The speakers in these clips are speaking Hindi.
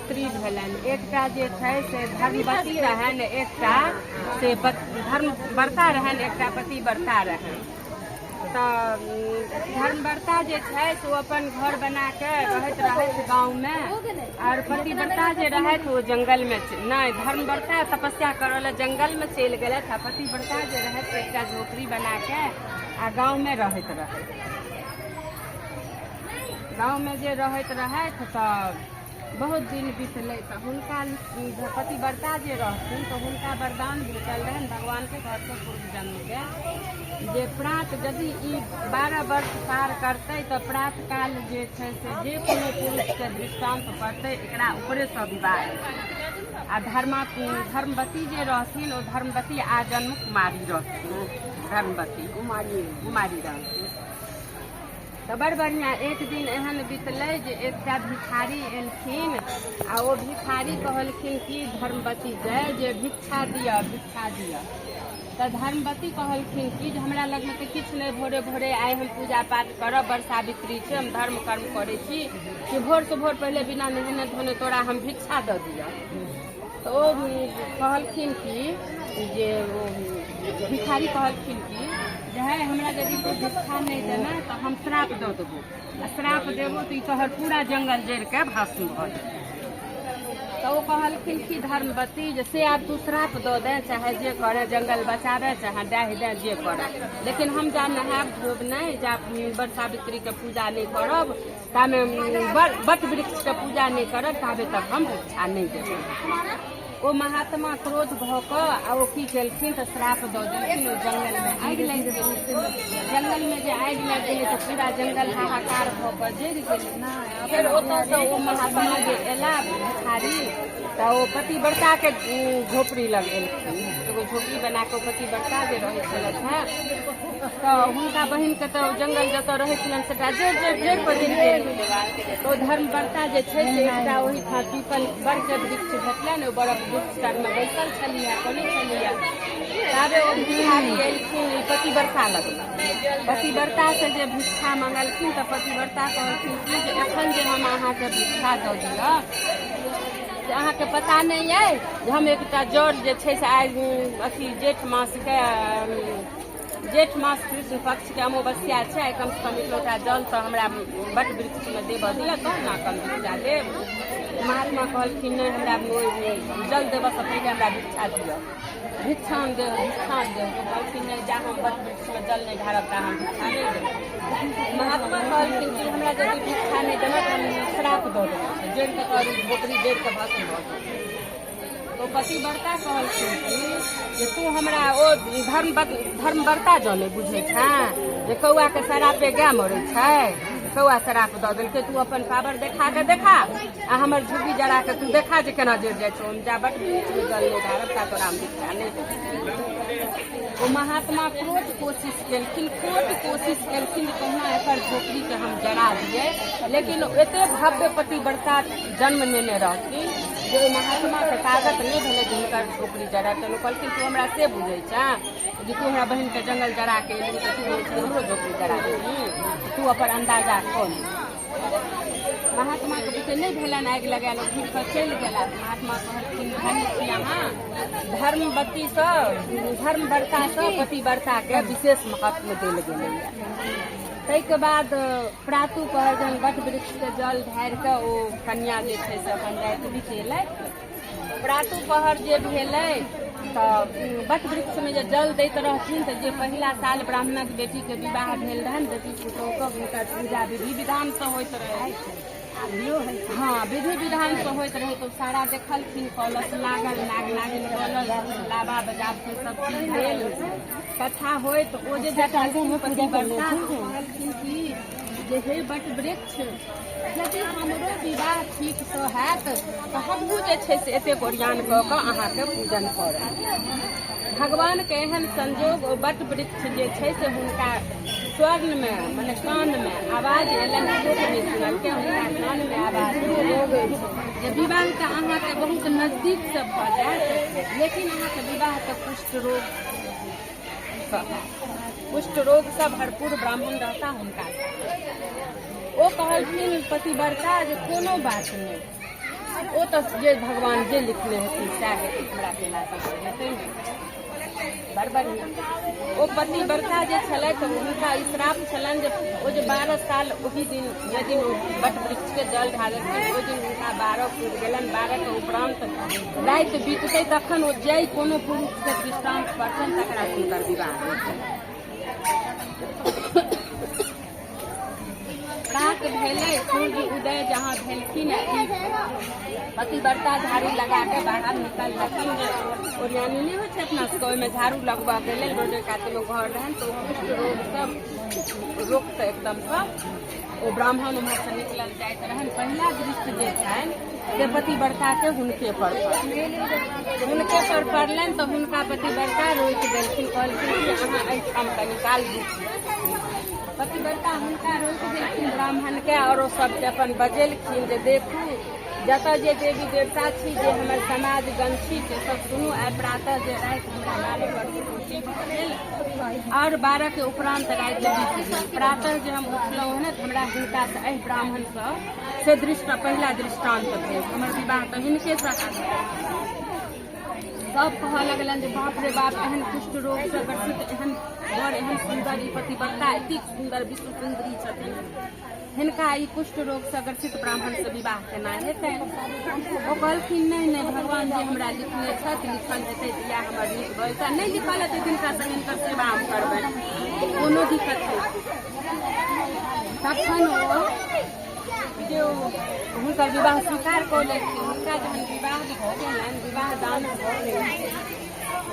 झोपड़ी भेलन। एकटा जे छै से धर्मवती रहन, एकटा से धर्मवर्ता रहन, एकटा पतिव्रता रहन। तो धर्मवर्ता जे छै से अपन घर बना के रहत गाँव में, और पतिव्रता जे रहत वो जंगल में नहीं, धर्मवर्ता तपस्या करल जंगल में चल गए, पतिव्रता जे रहत एकटा झोपड़ी बना के आ गाँव में रहत गाँव में जे रहत तो बहुत दिन बीतल। तो हुनका पतिव्रता जे रहथिन तो हुनका वरदान भेटल रहन भगवान के घर से पूर्व जन्म के, जे प्रात यदि 12 वर्ष पार करते तो प्रात काल जे छै से जे कोनो पुरुष के दृष्टांत पड़ते एकरा ऊपरे से विवाह। आ धर्मवती जे रहथिन ओ धर्मवती आजन्म कुमारी रहथिन, धर्मवती कुमारी रहथिन। तो बड़ बढ़िया। एक दिन एहन बीतल जे एकटा भिखारी एलखिन आ वो भिखारी कहलखिन कि धर्मवती जे भिक्षा दिया। तो धर्मवती कहलखिन कि हमरा लग में तो किछु नहीं, भोरे भोरे आए हम पूजा पाठ करब, बड़ सावित्री छै, हम धर्म कर्म करे छी, कि भोर से भोर पहले बिना नहेने धोने तोरा हम भिक्षा दे दिया। तो वो कहलखिन कि जे भिखारी कहलखिन कि है हमरा यदि तू भिक्षा नहीं देना तो हम श्राप दे देबो, श्राप देबो तो तोहर पूरा जंगल जड़ के भस्म भ। तो वो कहलखिन कि धर्मवती जैसे आप तू श्राप दे दे, चाहे जे करे जंगल बचावे, चाहे डाह दे जे करे, लेकिन हम जा नहाब धोब नहीं, जा बड़ सावित्री के पूजा नहीं करब, तामे बट वृक्ष के पूजा नहीं करब, ताबे तक हम भिक्षा नहीं देब। वो महात्मा क्रोध भऽ वो की केलखिन तो श्राप दऽ देलखिन। जंगल में आगि लग गेलै, जंगल में जे आगि लग गेलै तो पूरा जंगल हाहाकार भऽ जरि गेलै। फिर ओतऽ वो महात्मा जे एला भिखारी तो वो पतिव्रता के झोपड़ी लग एलखिन, एगो झोपड़ी बना के पतिव्रता जे रहै छलथि तो हुनका बहिन के तो जंगल जतऽ रहै छलनि सेटा जड़ पर जरि गेल। तो धर्मवर्ता जे छै से एकटा ओहि ठाम पीपल बड़ के वृक्ष भेटलनि, ओ बड़ वृक्ष तर में बैसल छलियै, कने छलियै। ताबे ओ भिखारी एलखिन पतिव्रता लगला, पतिव्रता से जे भिक्षा मंगलखिन तो पतिव्रता कहलखिन कि जे एखन जे हम अहाँके भिक्षा दऽ दिअ से अहाँके पता नहीं है जे हम एकटा जड़ जे छै से आइ अथी जेठ मास कृष्ण पक्ष के अमावस्या छै, कम से कम एक लोटा जल तो हमरा बट वृक्ष में देबऽ दिअ तब ना कम भिक्षा देब। महात्मा कहलखिन नहीं, हमरा जल देबऽ से पहले हमरा भिक्षा दिअ, भिक्षान दे। कहलखिन नहीं, जा हम बट वृक्ष में जल नहीं ढारब ता हम भिक्षा नहीं देब। महात्मा कहलखिन कि हमरा यदि भिक्षा नहीं देना तो हम श्राप दऽ देब, जड़ के और झोपड़ी जड़ के भस्म भऽ जाएत। तो पतिव्रता कहलखिन कि तू हमरा ओ धर्मवर्ता जाने बुझे छै जे कौआ के शरापे गाय मरे छै, कौआ शराप दऽ देलकै, तू अपन पावर देखा के देखा आ हमर झुग्गी जरा के तू देखा जे केना जड़ जाइ छौ, हम जा बट जल नहीं ढारब ता तोरा हम भिक्षा नहीं देब। वो महात्मा क्रोध कोशिश केलखिन कहुना एकर झोपड़ी के हम जरा दिए, लेकिन एते भव्य पतिव्रता जन्म लेने रहथिन जे महात्मा के ताकत नहीं भेलै जे हुनकर झोपड़ी जरा। तो कहलखिन तू हमरा से बुझे छै जे तू हमरा बहन के जंगल जरा के एली तो तू हमरो झोपड़ी जरा देली, तू अपन अंदाजा खोल। महात्मा के बुझे नहीं भेलन, आगि लगायल घूर कर चलि गेला। महात्मा कहलखिन धन्य छी अहाँ, धर्मवर्ता से पतिव्रता के विशेष महत्व देल गेलै। तै के बाद प्रातः पहर जन बट वृक्ष के जल ढारि के ओ कन्या जे छै से अपन राति बितेलथि। प्रातः पहर जे भेलै तो बट वृक्ष में जे जल दैत रहथिन तो जे पहिला साल ब्राह्मणक बेटी के विवाह भेल रहन, बेटी पुतोह के हुनकर पूजा विधि विधान से होइत रहे। हाँ, विधि विधान से होइत रहे तो सारा देखलखिन, कलश लागल, नाग नागिन बोलल, लाबा बजाब के सब चीज भेल, कथा होय तो ओ जे पतिव्रता कहलखिन कि जे हे बट वृक्ष यदि हमरो विवाह ठीक से हैत तो हमहूँ जे छै से एते ओरियान कऽ के अहाँके पूजन करब। भगवान के एहन संजोग ओ बट वृक्ष जे छै से हुनका स्वर्ण में माने कान में आवाज एलनि, सुनलकै हुनका कान में आवाज जे विवाह तऽ अहाँके बहुत नजदीक से भऽ जायत, लेकिन अहाँके विवाह तऽ कुष्ठ रोग से भरपूर ब्राह्मण रहता हुनका। ओ कहलखिन पतिव्रता जे कोनो बात नहीं, ओ तो जे भगवान जे लिखले हथिन सएह हमरा केला हेतै ने बड़ बढ़िया। ओ पति बड़का जे छलै तऽ हुनका ई श्राप छलनि जे ओ जे 12 साल ओही दिन जे दिन बट वृक्ष के जल ढारलखिन ओहि दिन हुनका 12 पूरि गेलनि। 12 के उपरांत राति बीततै तखन ओ जय कोनो पुरुष के दृष्टांत पड़तनि तकरा हुनकर विवाह हेतै। रात भेले सूर्य उदय जहाँ भेलखिन पतिव्रता झाड़ू लगा के बाहर निकल लखिन। ओरियानी नहीं होय छै अपना सबके ओहिमे झाड़ू लगबा के लेल रोडे काते में घर रहन तो कुष्ठ रोग सब रोकते एकदम सब। ओ ब्राह्मण उम्हर से निकलल जाइत रहन। पहिला दृष्टि जे छनि से पतिव्रता के हुनके पर पड़लनि तो हुनका पतिव्रता रोकि देलखिन। कहलखिन कि अहाँ एहिठाम कनि काल पतिव्रता हुनका रोकि देलखिन ब्राह्मण के और सबके अपन बजेलखिन जे देखू जतऽ जे देवी देवता छी जे हमर समाज गण छी से सब सुनू। आइ प्रातः जे राति हुनका 12 वर्ष पूर्ति भऽ गेल और 12 के उपरांत राति बीत गेल। प्रातः जे हम उठलहुँ हँ तऽ हमरा हिनका से एहि ब्राह्मण से पहिला दृष्टांत भेल। हमर विवाह तऽ हिनके से सब कहऽ लगलनि जे बाप रे बाप एहन कुष्ठ रोग से ग्रसित एहन बड़ एहन सुंदर ई पतिव्रता एतेक सुंदर विश्व सुंदरी छथिन हिनका ई कुष्ठ रोग से ग्रसित ब्राह्मण से विवाह केना हेतै। ओ कहलखिन नहीं भगवान जी हमरा लिखने छथि लिखल हेतै तऽ इएह हमर नीक भऽ नहीं लिखल हेतै तिनका से हिनकर सेवा हम करबनि कोनो दिक्कत नहीं। तखन ओ जे हुनकर विवाह स्वीकार कऽ लेलखिन। हुनका जहन विवाह भऽ गेलनि विवाह दान भऽ गेलनि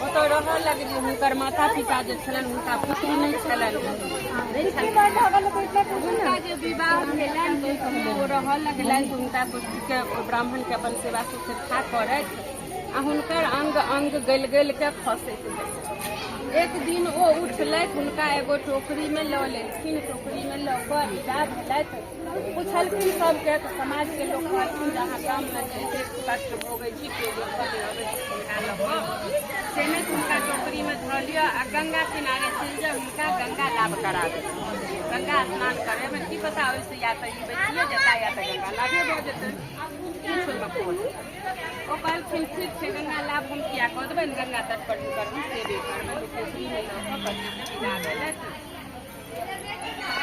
ओतऽ रहऽ लगली। हुनकर माता पिता जे छलनि हुनका पुत्र नहीं छलनि। हुनका जे विवाह भेलनि ओ रहऽ लगलनि हुनका पुत्री के ब्राह्मण के अपन सेवा शुश्रूषा करैत आ हुनकर अंग अंग गल गल के खसैत। एक दिन ओ उठलथि हुनका एगो टोकरी में लऽ लेलखिन। टोकरी में लऽ कऽ विदा भेलथि। पूछलखिन सबके तऽ समाज के लोग कहलखिन जहाँ गाम में जैसे कष्ट भोगै छी से ने हुनका टोकरी में धऽ लिअ आ गंगा किनारे चलि जाउ हुनका गंगा लाभ करा देथिन। गंगा स्नान करे में की पता ओहिसे या तऽ ई बेचिए जेता या तऽ गंगा लाभे भऽ जेतै। ओ कहलखिन ठीक छै गंगा लाभ हम किया कऽ देबै गंगा तट पर हुनकर हम सेवे करबै।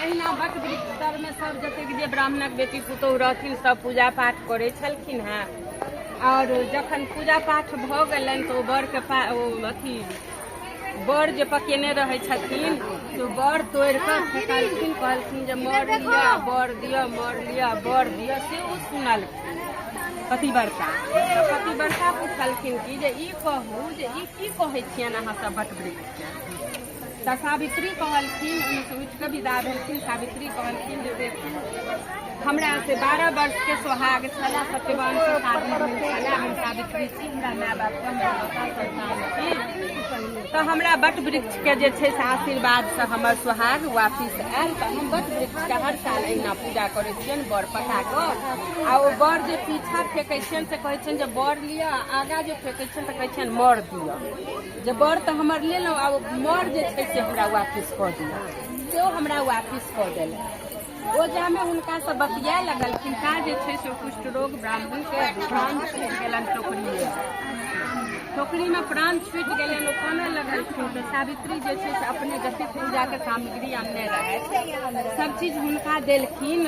अहिना बट वृक्ष तर में सब जतेक जे ब्राह्मणक बेटी पुतौह रहथिन सब पूजा पाठ करै छलखिन हेँ। और जखन पूजा पाठ भऽ गेलनि तो बर के अथी बर जे पकेने रहै छथिन तो बर तोड़ि कऽ फेंकलखिन। कहलखिन जे मर लिअ बर दिअ मर लिअ बर दिअ से ओ सुनलखिन पतिव्रता। पतिव्रता पूछलखिन कि जे ई कहू जे ई की कहै छियनि अहाँ सब बट वृक्ष के। तऽ सावित्री कहलखिन उनसे उठि कऽ विदा भेलखिन। सावित्री कहलखिन जे देखू हमरा से 12 वर्ष के सोहाग छला सत्यवान से शादी भेल छला। हम सावित्री छी हमरा माय बाप के हमरा संतान छी तऽ हमरा बट वृक्ष के जे छै से आशीर्वाद से हमर सोहाग वापिस आयल। तऽ हम बट वृक्ष के हर साल अहिना पूजा करै छियनि बर पका कऽ। आ ओ बर जे पीछा फेंकै छियनि से कहै छियनि जे बर लिअ आगाँ जे फेंकै छियनि तऽ कहै छियनि मर दिअ। जे बर तऽ हमर लेलहुँ आब मर जे छै से हमरा वापिस कऽ दिअ सेहो हमरा वापिस कऽ देलनि। ओ जामे हुनका से बतिया लगलखिन का जे छै से कुष्ठ रोग ब्राह्मण के प्राण छूटि गेलनि। टोकरी में प्राण छूटि गेलनि। ओ कानऽ लगलखिन तऽ सावित्री जे छै से अपने जतेक पूजा के सामग्री आनने रहथि सब चीज हुनका देलखिन।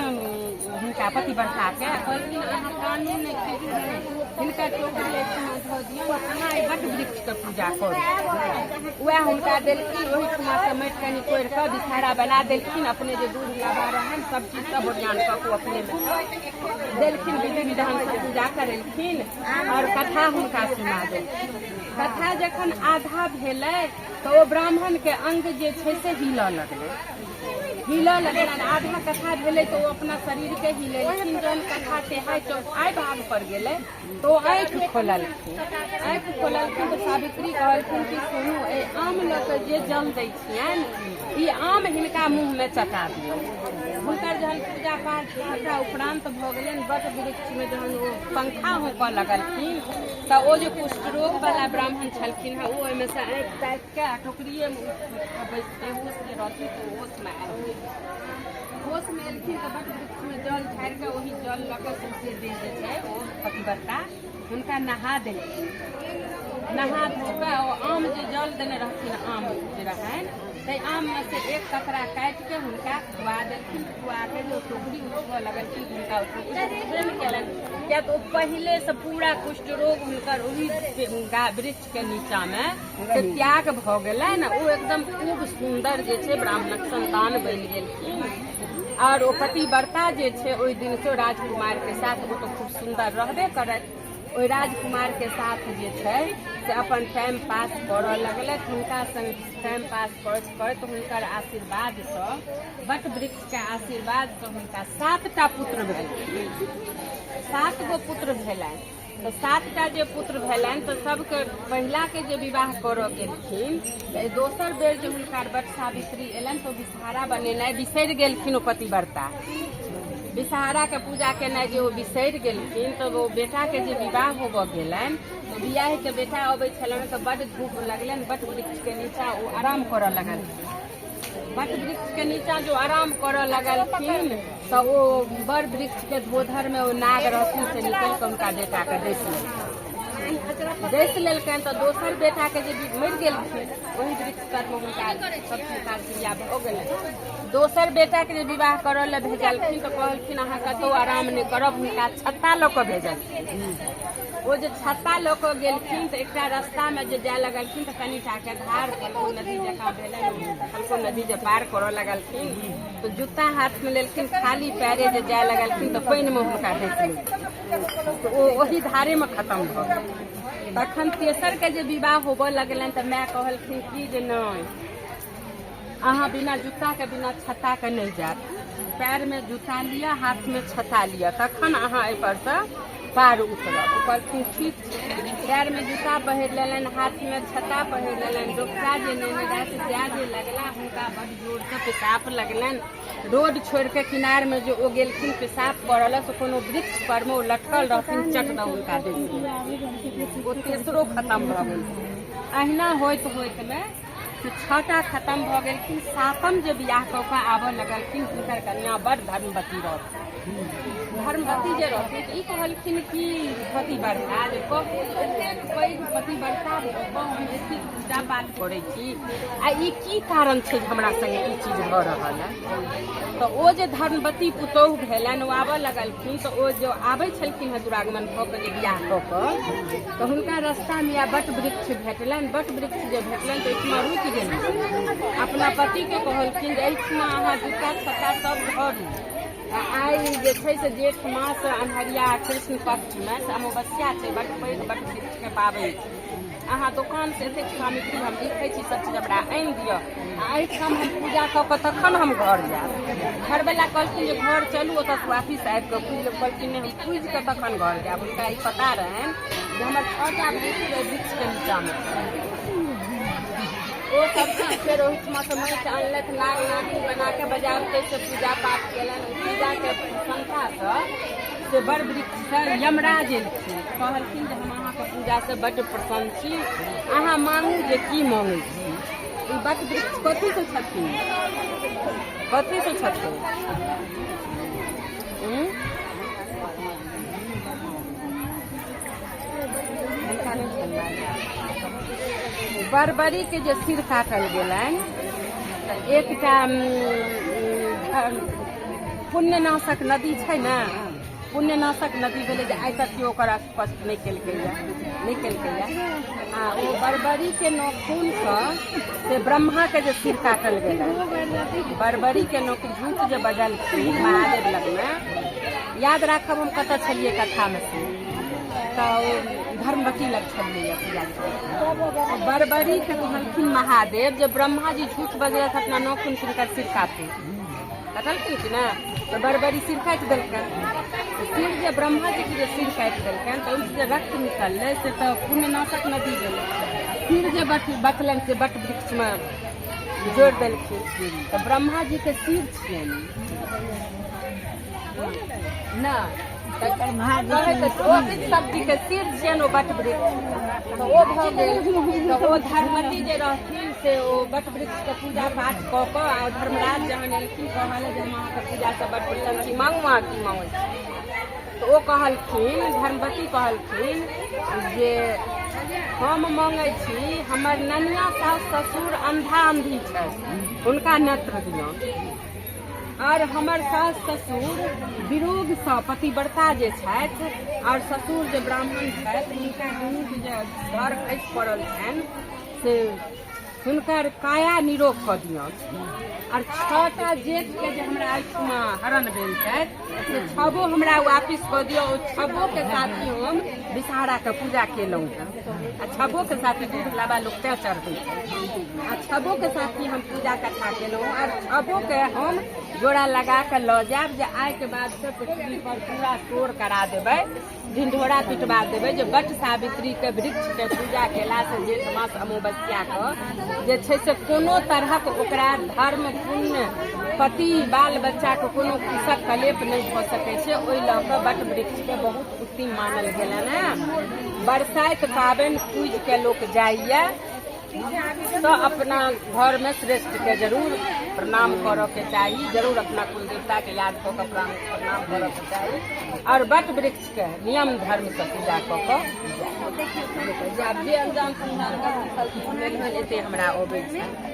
हुनका पतिव्रता के कहलखिन अहाँ कानू नहि हिनका टोकरी एहिठमा धऽ दियौ अहाँ एहि बट वृक्ष के पूजा करू। वएह हुनका देलखिन। ओहिठमा से माटि कनि कोड़ि कऽ बिछारा बना देलखिन। अपने जे दूध लाबा रहनि सब चीज सब ओरियान कऽ के अपने में देलखिन। विधि विधान से पूजा करेलखिन और कथा हुनका सुना देलखिन। कथा जखन आधा भेलै तऽ ओ ब्राह्मण के अंग जे छै से हिलऽ लगलनि। आधा कथा भेलै तऽ ओ अपना शरीर के हिलेलखिन। जहन कथा तेहाई चौथाई भाग पर गेलै तो आँखि खोललखिन। तऽ सावित्री कहलखिन कि सुनू एहि आम लऽ कऽ जे जल दै छियनि ई आम हिनका मुँह में चटा दियौ। हुनकर जहन पूजा पाठ सबटा उपरांत भऽ गेलनि बट वृक्ष में जहन ओ पंखा होकऽ लगलखिन तऽ ओ जे कुष्ठ रोग वाला ब्राह्मण छलखिन हेँ ओ ओहिमे से आँखि ताकि के टोकरिए में बैसते होश रहथिन तो होश में आबि होश में एलखिन तो बट वृक्ष में जल झाड़ि के वही जल लऽ के तुलसी देह जे छै ओ पतिव्रता हुनका नहा देलखिन। नहा धो के आम जे जल देने रहथिन, आम जे रहनि ताहि आम में से एक कतरा काटि के हुनका खुआ देलखिन। खुआ के जो टोकरी उठबऽ लगलखिन हुनका प्रेम केलनि, किया तो पहले से पूरा कुष्ठ रोग हुनकर ओही वृक्ष के नीचा में से त्याग भऽ गेलनि। ओ एकदम खूब सुंदर जे छै ब्राह्मणक संतान बनि गेलखिन। और ओ पतिव्रता जे छै ओहि दिन से राजकुमार के साथ वो तो खूब सुंदर रहबे करत। ओहि राजकुमार के साथ जे छै से अपन टाइम पास करऽ लगलथि। हुनका संग टाइम पास करैत हुनकर आशीर्वाद सँ, बट वृक्ष के आशीर्वाद सँ हुनका 7टा पुत्र भेलनि। 7 गो पुत्र भेलनि। तो 7टा जे पुत्र भेलनि तो सबके पहिला के जे विवाह करऽ गेलखिन, दोसर बेर जे हुनकर बट सावित्री एलनि तो विषहारा बनेनाइ बिसरि गेलखिन। ओ पतिव्रता विषहारा के पूजा केनाइ जे ओ बिसरि गेलखिन तो वो बेटा के जे विवाह होबऽ गेलनि तो बियाह के बेटा अबै छलनि तो बड धूप लगलनि। बट वृक्ष के नीचा ओ आराम करऽ लगलखिन। बट वृक्ष के नीचा जो आराम करऽ लगलखिन तो ओ बड़ वृक्ष के धोधर में वो नाग रहथिन से निकल के उनका बेटा के डसि लेलकनि। तो दोसर बेटा के जे मरि गेलखिन वही वृक्ष पर हुनका सब प्रकार क्रिया भऽ गेलनि। दोसर बेटा के जे विवाह करऽ लए भेजलखिन तो कहलखिन अहाँ कतौ आराम नहि करब, हुनका छत्ता लऽ कऽ भेजलखिन। वो जे छत्ता लऽ कऽ गेलखिन तो एकटा रास्ता में जे जाय लगलखिन तो कनिटा के धार फल्गु नदी जकाँ भेलनि। फल्गु नदी जे पार करऽ लगलखिन तो जूता हाथ में लेलखिन, खाली पैरे जे जाय लगलखिन तो पानि में हुनका डसि लेलखिन। तो ओ ओही धारे में खत्म भऽ गेल। तखन तेसर के जे विवाह होबऽ लगलनि तो माय कहलखिन कि जे नहि, अहाँ बिना जूता के बिना छत्ता के नहीं जात। पैर में जूता लिअ, हाथ में छत्ता लिअ, तखन अहाँ एहि पर से पार उतरब। ओ कहलखिन ठीक छै। पैर में जूता पहिर लेलनि, हाथ में छत्ता पहिर लेलनि। डोकरा जे नेने जाय जे लगला हुनका बड़ जोर से पेशाब लगलनि। रोड छोड़ के किनार में जो ओ गेलखिन पेशाब करऽ से कोनो वृक्ष पर में ओ लटकल रहथिन, चट दऽ हुनका देलखिन। ओ तेसरो खत्म भऽ गेल। अहिना होइत होइत में 6टा खत्म भऽ गेलखिन। 7म जे बियाह कऽ के आबऽ लगलखिन हुनकर कन्या बड़ धर्मवती रहथिन। धर्मवती जे रहथिन ई कहलखिन कि पतिव्रता जे एतेक पैघ पतिव्रता हम एतेक पूजा पाठ करै छी आ ई की कारण छै जे हमरा संगे ई चीज भऽ रहल है। तो ओ जे धर्मवती पुतोहु भेलनि ओ आबऽ लगलखिन तो ओ जो आबै छलखिन हँ दुरागमन भऽ के जे बियाह कऽ कऽ तो हुनका रास्ता में या बट वृक्ष भेटलनि। बट वृक्ष जे भेटलनि तो एहिठमा रुकि गेलनि। अपना पति के कहलखिन जे एहिठमा अहाँ जूता छत्ता सब धरू। आई जे छै से जेठ मास अन्हरिया कृष्ण पक्ष में से अमावस्या छै, बट पैघ बट वृक्ष के पाबनि छै। अहाँ दोकान से एतेक सामग्री हम लिखै छी सब चीज हमरा आनि दिअ, एहिठाम हम पूजा कऽ के तखन हम घर जायब। घरवला कहलखिन जे घर चलू, ओतऽ से वापिस आबि कऽ पूजि। कहलखिन नहि हम पूजि के तखन घर जायब। हुनका ई पता रहनि जे हमर 6टा भैंसी वृक्ष के नीचा में। वो सब फिर ओहिठमा से माटि अनलथि, नाग नागिन बना के बाजार से पूजा पाठ केलनि। पूजा के प्रसन्नता से बड़ वृक्ष से यमराज एलखिन। कहलखिन जे हम अहाँके पूजा से बड्ड प्रसन्न छी, अहाँ मांगू जे की मांगै छी। ई बट वृक्ष कथी से छथिन, कथी से छथिन? बरबरी के जे सिर काटल गेलनि एकटा पुण्यनाशक नदी छै ने, पुण्यनाशक नदी भेलै जे आइ तक केओ ओकर स्पष्ट नहीं केलकैया। आ ओ बरबरी के नखून से ब्रह्मा के जे सिर काटल गेलनि। बरबरी के नोक झूठ जे बजलखिन महादेव लग में, याद राखब हम कतऽ छलियै कथा में से, तो धर्मवती लग छलियै पूजा। बरबरी के कहलखिन महादेव जे ब्रह्मा जी झूठ बजलथि अपना नौखुन हिनकर सिर काटू, कटलखिन कि ना, तो बरबरी सिर काटि देलकनि। सिर जे ब्रह्मा जी के जे सिर काटि देलकनि तो ओहिसे जे रक्त निकललै से तो पुण्यनाशक नदी गेलै। सिर जे बचलनि से बट वृक्ष में जोड़ देलखिन। तो ब्रह्मा जी के सिर छियनि ना, सब्जी के सिर छियनि ओ बट वृक्ष तो ओ भऽ गेल तऽ ओ धर्मवती जे रहथिन से ओ बट वृक्ष के पूजा पाठ कऽ कऽ आ धर्मराज जहन एलखिन कहल जे हम अहाँके पूजा से बड़ प्रसन्न छी, मांगू अहाँ की मांगै छी। तऽ ओ कहलखिन, धर्मवती कहलखिन जे हम मांगै छी हमर ननिया सास ससुर अंधा अंधी छथि, हुनका नेत्र दियौन, और हमर सास ससुर विरोगसँ पतिव्रता जे छथि और ससुर जे ब्राह्मण छथि हुनका दुनूके जे घर खसि पड़ल छनि से हुनकर काया निरोग कऽ दियौन। और 6टा जेठके जे हमरा एहिठुमा हरण भेल छथि से 6गो हमरा वापिस कऽ दियौ। ओ 6गो के साथी हम विषहाराके पूजा केलहुँ आ 6गो के साथी दूध लाबा लोक तय चढ़बै आ 6गो के साथी हम पूजा कथा केलहुँ और 6गो के हम जोड़ा लगा के लऽ जायब जे आइ के बाद से पृथ्वी पर पूरा शोर करा देबै, ढिंढोरा पिटवा देबै जे बट सावित्री के वृक्ष के पूजा केला से जेठ मास अमावस्या के जे छै से कोनो तरहक ओकरा धर्म पुण्य पति बाल बच्चा के कोनो कुशक कलेप नहि भऽ सकै छै। ओहि लऽ कऽ बट वृक्ष के बहुत उत्तम मानल गेलनि हैं। बरसाइत पाबनि पूजि के लोक जाइए तो अपना घर में श्रेष्ठ के जरूर प्रणाम करऽ के चाही, जरूर अपना कुल देवता के याद कऽ के प्रणाम करऽ के चाही और बट वृक्ष के नियम धर्म से पूजा कऽ के जे अंजाम संधान एते हमरा अबै छै।